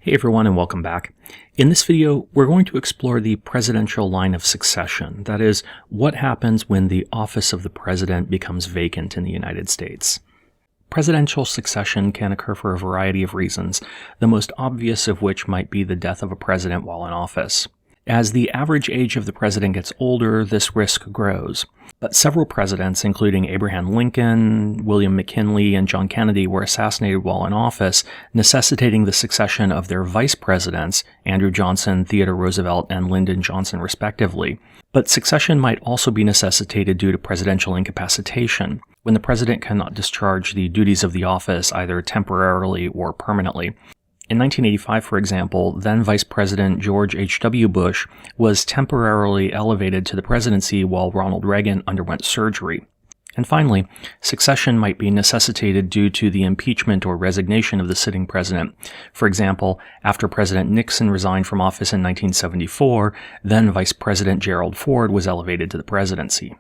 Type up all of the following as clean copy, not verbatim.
Hey everyone, and welcome back. In this video, we're going to explore the presidential line of succession. That is, what happens when the office of the president becomes vacant in the United States. Presidential succession can occur for a variety of reasons, the most obvious of which might be the death of a president while in office. As the average age of the president gets older, this risk grows. But several presidents, including Abraham Lincoln, William McKinley, and John Kennedy, were assassinated while in office, necessitating the succession of their vice presidents, Andrew Johnson, Theodore Roosevelt, and Lyndon Johnson, respectively. But succession might also be necessitated due to presidential incapacitation, when the president cannot discharge the duties of the office either temporarily or permanently. In 1985, for example, then Vice President George H.W. Bush was temporarily elevated to the presidency while Ronald Reagan underwent surgery. And finally, succession might be necessitated due to the impeachment or resignation of the sitting president. For example, after President Nixon resigned from office in 1974, then Vice President Gerald Ford was elevated to the presidency.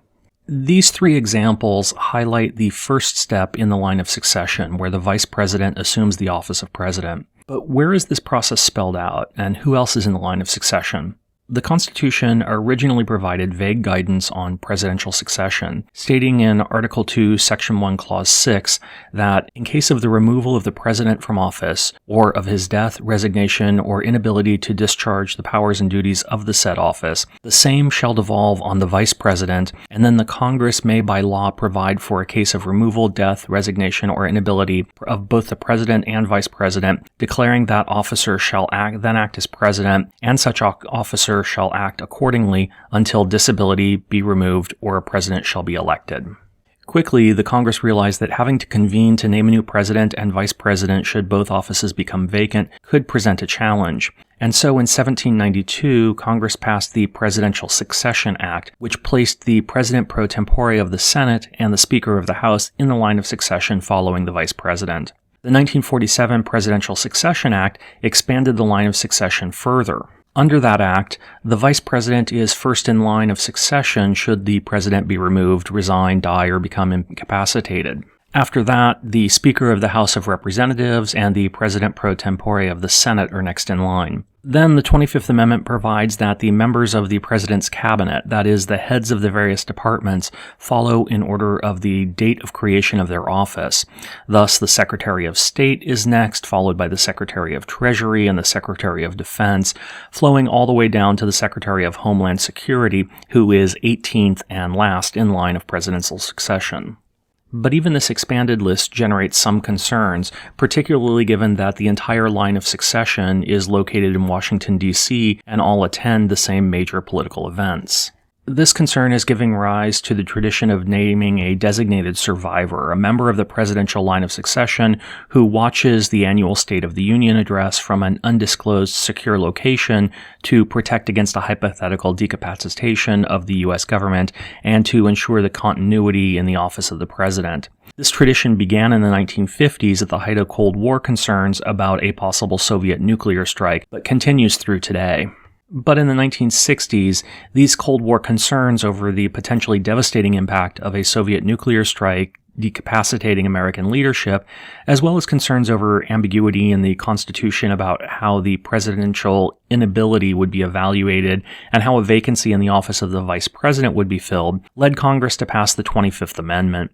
These three examples highlight the first step in the line of succession, where the vice president assumes the office of president. But where is this process spelled out, and who else is in the line of succession? The Constitution originally provided vague guidance on presidential succession, stating in Article 2, Section 1, Clause 6, that in case of the removal of the president from office, or of his death, resignation, or inability to discharge the powers and duties of the said office, the same shall devolve on the vice president, and then the Congress may by law provide for a case of removal, death, resignation, or inability of both the president and vice president, declaring that officer shall then act as president, and such officer shall act accordingly until disability be removed or a president shall be elected. Quickly, the Congress realized that having to convene to name a new president and vice president should both offices become vacant could present a challenge. And so in 1792, Congress passed the Presidential Succession Act, which placed the President pro tempore of the Senate and the Speaker of the House in the line of succession following the vice president. The 1947 Presidential Succession Act expanded the line of succession further. Under that act, the vice president is first in line of succession should the president be removed, resign, die, or become incapacitated. After that, the Speaker of the House of Representatives and the President pro tempore of the Senate are next in line. Then the 25th Amendment provides that the members of the President's cabinet, that is, the heads of the various departments, follow in order of the date of creation of their office. Thus, the Secretary of State is next, followed by the Secretary of Treasury and the Secretary of Defense, flowing all the way down to the Secretary of Homeland Security, who is 18th and last in line of presidential succession. But even this expanded list generates some concerns, particularly given that the entire line of succession is located in Washington, D.C., and all attend the same major political events. This concern is giving rise to the tradition of naming a designated survivor, a member of the presidential line of succession who watches the annual State of the Union address from an undisclosed secure location to protect against a hypothetical decapacitation of the U.S. government and to ensure the continuity in the office of the president. This tradition began in the 1950s at the height of Cold War concerns about a possible Soviet nuclear strike, but continues through today. But in the 1960s, these Cold War concerns over the potentially devastating impact of a Soviet nuclear strike decapacitating American leadership, as well as concerns over ambiguity in the Constitution about how the presidential inability would be evaluated and how a vacancy in the office of the vice president would be filled, led Congress to pass the 25th Amendment.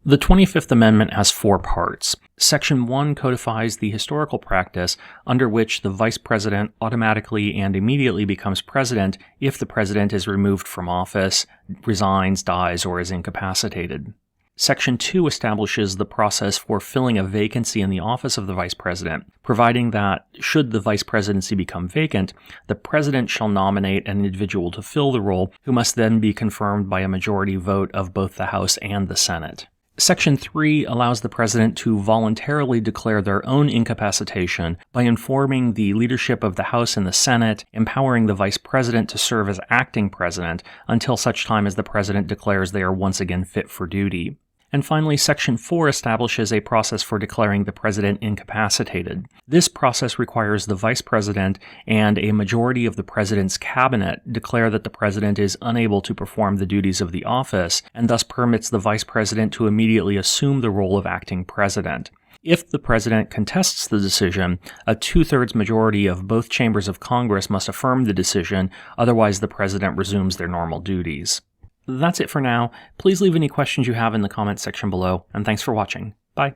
The 25th Amendment has four parts. Section 1 codifies the historical practice under which the vice president automatically and immediately becomes president if the president is removed from office, resigns, dies, or is incapacitated. Section 2 establishes the process for filling a vacancy in the office of the vice president, providing that, should the vice presidency become vacant, the president shall nominate an individual to fill the role, who must then be confirmed by a majority vote of both the House and the Senate. Section 3 allows the president to voluntarily declare their own incapacitation by informing the leadership of the House and the Senate, empowering the vice president to serve as acting president until such time as the president declares they are once again fit for duty. And finally, Section 4 establishes a process for declaring the president incapacitated. This process requires the vice president and a majority of the president's cabinet declare that the president is unable to perform the duties of the office, and thus permits the vice president to immediately assume the role of acting president. If the president contests the decision, a 2/3 majority of both chambers of Congress must affirm the decision, otherwise the president resumes their normal duties. That's it for now. Please leave any questions you have in the comments section below, and thanks for watching. Bye.